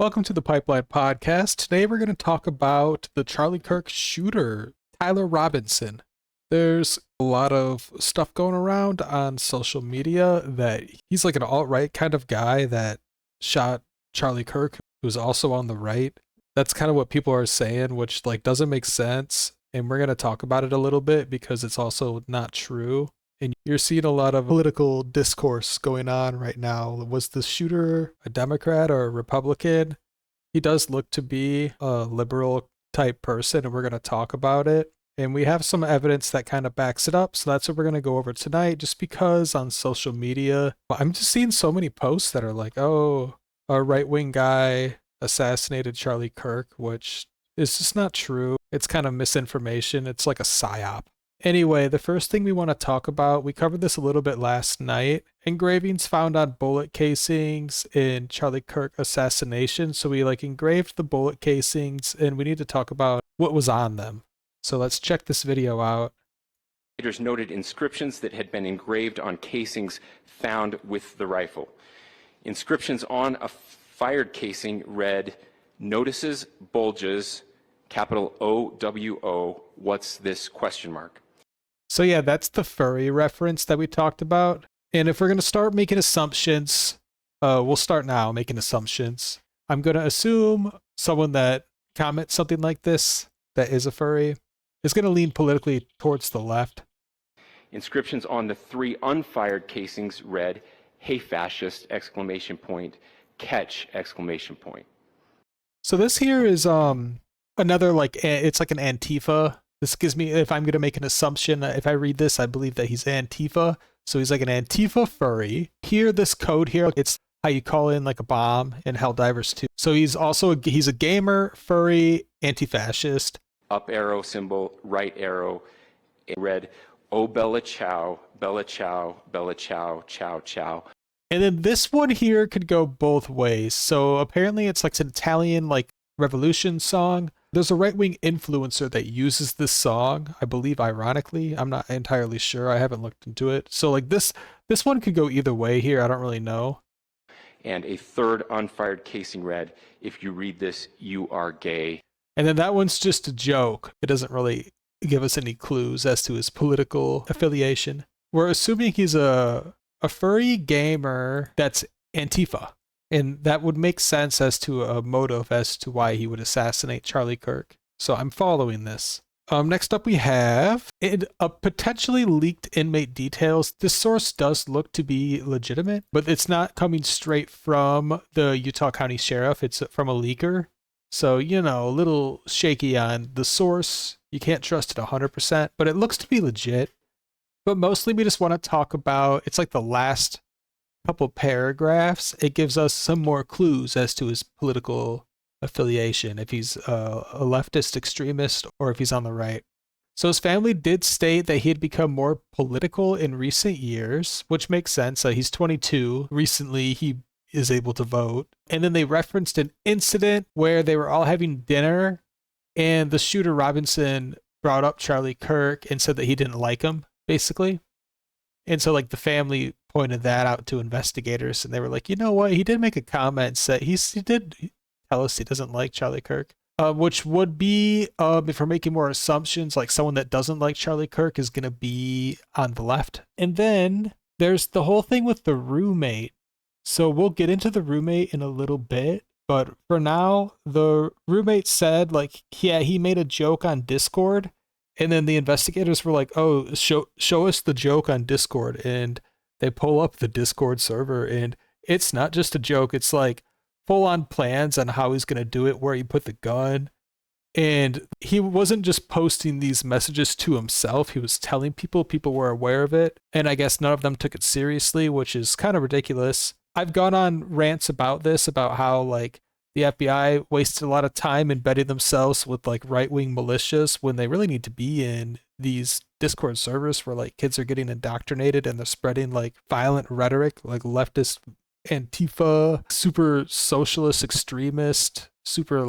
Welcome to the Pipeline Podcast. Today we're going to talk about the Charlie Kirk shooter, Tyler Robinson. There's a lot of stuff going around on social media that he's like an alt-right kind of guy that shot Charlie Kirk, who's also on the right. That's kind of what people are saying, which like doesn't make sense. And we're going to talk about it a little bit because it's also not true. And you're seeing a lot of political discourse going on right now. Was the shooter a Democrat or a Republican? He does look to be a liberal type person, and we're going to talk about it. And we have some evidence that kind of backs it up. So that's what we're going to go over tonight, just because on social media, I'm just seeing so many posts that are like, oh, a right-wing guy assassinated Charlie Kirk, which is just not true. It's kind of misinformation. It's like a psyop. Anyway, the first thing we want to talk about, we covered this a little bit last night, engravings found on bullet casings in Charlie Kirk assassination. So we engraved the bullet casings and we need to talk about what was on them. So let's check this video out. Investigators noted inscriptions that had been engraved on casings found with the rifle. Inscriptions on a fired casing read, "Notices bulges, capital OWO, what's this question mark?" So yeah, that's the furry reference that we talked about. And if we're going to start making assumptions, we'll start now making assumptions. I'm going to assume someone that comments something like this, that is a furry, is going to lean politically towards the left. Inscriptions on the 3 unfired casings read, "Hey fascist, exclamation point, catch, exclamation point." So this here is another it's like an Antifa. This gives me, if I'm going to make an assumption, if I read this, I believe that he's Antifa. So he's like an Antifa furry. Here, this code here, it's how you call in like a bomb in Helldivers 2. So he's also, he's a gamer, furry, anti-fascist. Up arrow symbol, right arrow, it read, "Oh Bella Ciao, Bella Ciao, Bella Ciao, Ciao Ciao." And then this one here could go both ways. So apparently it's like an Italian revolution song. There's a right-wing influencer that uses this song, I believe ironically. I'm not entirely sure. I haven't looked into it. So this one could go either way here. I don't really know. And a 3rd unfired casing read, "If you read this, you are gay." And then that one's just a joke. It doesn't really give us any clues as to his political affiliation. We're assuming he's a furry gamer that's Antifa. And that would make sense as to a motive as to why he would assassinate Charlie Kirk. So I'm following this. Next up we have a potentially leaked inmate details. This source does look to be legitimate, but it's not coming straight from the Utah County Sheriff. It's from a leaker. So, a little shaky on the source. You can't trust it 100%, but it looks to be legit. But mostly we just want to talk about, it's like the last couple paragraphs. It gives us some more clues as to his political affiliation, if he's a leftist extremist or if he's on the right. So his family did state that he had become more political in recent years, which makes sense. He's 22. Recently, he is able to vote. And then they referenced an incident where they were all having dinner and the shooter Robinson brought up Charlie Kirk and said that he didn't like him, basically. And so the family pointed that out to investigators and they were like, you know what? He did make a comment and said he did tell us he doesn't like Charlie Kirk, which would be, if we're making more assumptions, like someone that doesn't like Charlie Kirk is going to be on the left. And then there's the whole thing with the roommate. So we'll get into the roommate in a little bit. But for now, the roommate said he made a joke on Discord. And then the investigators were like, oh, show us the joke on Discord. And they pull up the Discord server and it's not just a joke. It's full on plans on how he's going to do it, where he put the gun. And he wasn't just posting these messages to himself. He was telling people were aware of it. And I guess none of them took it seriously, which is kind of ridiculous. I've gone on rants about this, about how the FBI wasted a lot of time embedding themselves with right-wing militias when they really need to be in these Discord servers where kids are getting indoctrinated and they're spreading violent rhetoric, leftist Antifa, super socialist extremist, super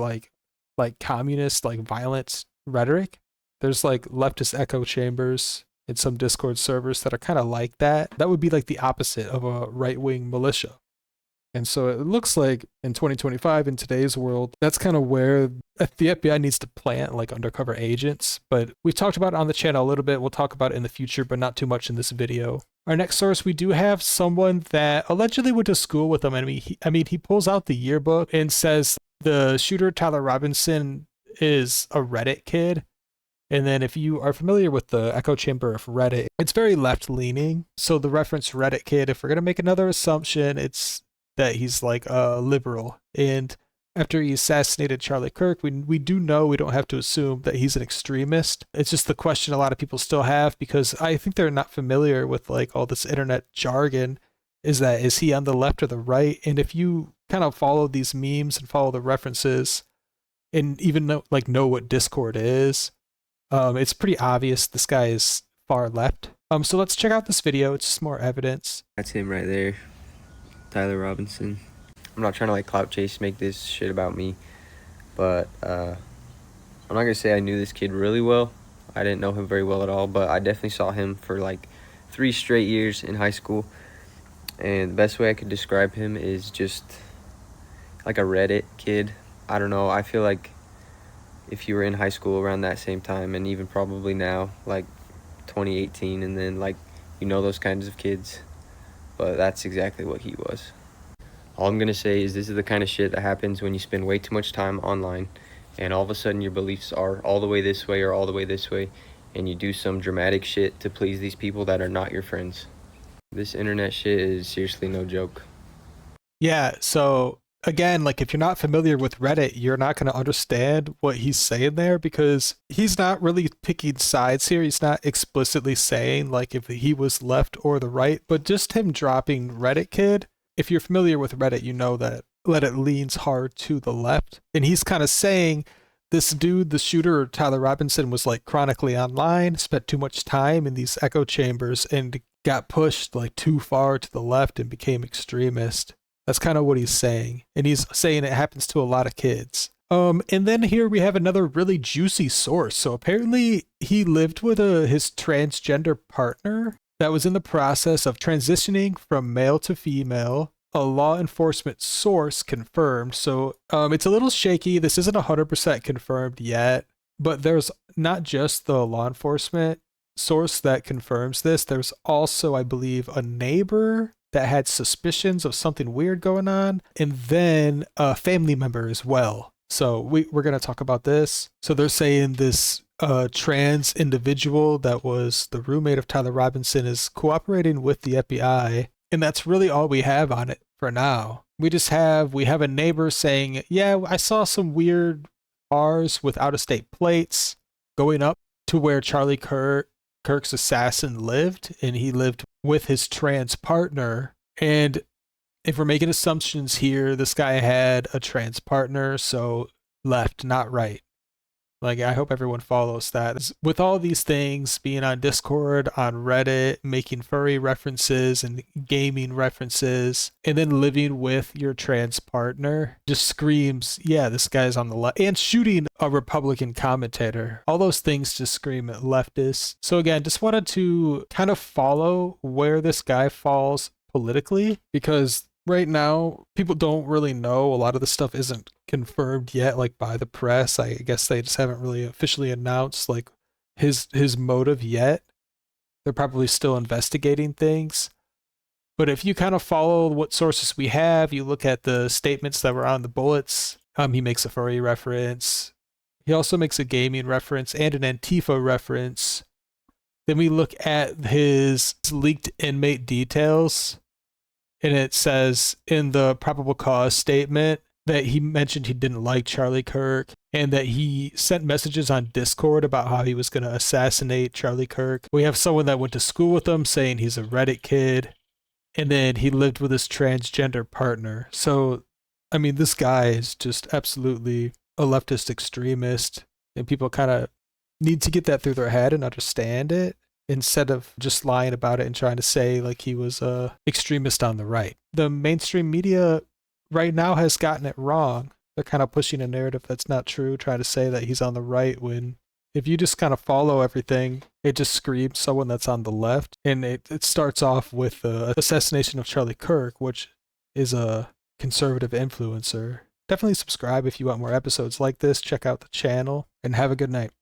communist, violent rhetoric. There's leftist echo chambers in some Discord servers that are kind of like that. That would be the opposite of a right-wing militia. And so it looks like in 2025, in today's world, that's kind of where the FBI needs to plant like undercover agents. But we've talked about it on the channel a little bit. We'll talk about it in the future, but not too much in this video. Our next source, we do have someone that allegedly went to school with him. He pulls out the yearbook and says the shooter, Tyler Robinson, is a Reddit kid. And then if you are familiar with the echo chamber of Reddit, it's very left-leaning. So the reference Reddit kid, if we're going to make another assumption, it's that he's like a liberal. And after he assassinated Charlie Kirk, we do know, we don't have to assume that he's an extremist. It's just the question a lot of people still have, because I think they're not familiar with like all this internet jargon, is he on the left or the right? And if you kind of follow these memes and follow the references and even know what Discord is, it's pretty obvious this guy is far left. So let's check out this video. It's just more evidence. That's him right there, Tyler Robinson. I'm not trying to like clout chase, make this shit about me, but I'm not gonna say I knew this kid really well. I didn't know him very well at all, but I definitely saw him for like 3 straight years in high school. And the best way I could describe him is just like a Reddit kid. I don't know, I feel like if you were in high school around that same time, and even probably now, like 2018, and then like, you know, those kinds of kids, but that's exactly what he was. All I'm gonna say is this is the kind of shit that happens when you spend way too much time online and all of a sudden your beliefs are all the way this way or all the way this way, and you do some dramatic shit to please these people that are not your friends. This internet shit is seriously no joke. Yeah, so again, like if you're not familiar with Reddit, you're not going to understand what he's saying there, because he's not really picking sides here. He's not explicitly saying like if he was left or the right, but just him dropping Reddit kid. If you're familiar with Reddit, you know that Reddit leans hard to the left. And he's kind of saying this dude, the shooter, Tyler Robinson, was like chronically online, spent too much time in these echo chambers, and got pushed like too far to the left and became extremist. That's kind of what he's saying. And he's saying it happens to a lot of kids. And then here we have another really juicy source. So apparently he lived with his transgender partner that was in the process of transitioning from male to female. A law enforcement source confirmed. So it's a little shaky. This isn't 100% confirmed yet, but there's not just the law enforcement source that confirms this. There's also, I believe, a neighbor that had suspicions of something weird going on, and then a family member as well. So we're going to talk about this. So they're saying this trans individual that was the roommate of Tyler Robinson is cooperating with the FBI, and that's really all we have on it for now. We have a neighbor saying, yeah, I saw some weird cars with out-of-state plates going up to where Charlie Kirk's assassin lived, and he lived with his trans partner. And if we're making assumptions here, this guy had a trans partner, so left, not right. Like, I hope everyone follows that. With all these things, being on Discord, on Reddit, making furry references and gaming references, and then living with your trans partner just screams, yeah, this guy's on the left. And shooting a Republican commentator. All those things just scream at leftist. So again, just wanted to kind of follow where this guy falls politically, because right now people don't really know. A lot of the stuff isn't confirmed yet, like by the press. I guess they just haven't really officially announced like his motive yet. They're probably still investigating things. But if you kind of follow what sources we have, you look at the statements that were on the bullets. He makes a furry reference. He also makes a gaming reference and an Antifa reference. Then we look at his leaked inmate details, and it says in the probable cause statement that he mentioned he didn't like Charlie Kirk, and that he sent messages on Discord about how he was going to assassinate Charlie Kirk. We have someone that went to school with him saying he's a Reddit kid, and then he lived with his transgender partner. So, I mean, this guy is just absolutely a leftist extremist, and people kind of need to get that through their head and understand it, instead of just lying about it and trying to say like he was a extremist on the right. The mainstream media right now has gotten it wrong. They're kind of pushing a narrative that's not true, trying to say that he's on the right, when if you just kind of follow everything, it just screams someone that's on the left. And it starts off with the assassination of Charlie Kirk, which is a conservative influencer. Definitely subscribe if you want more episodes like this. Check out the channel and have a good night.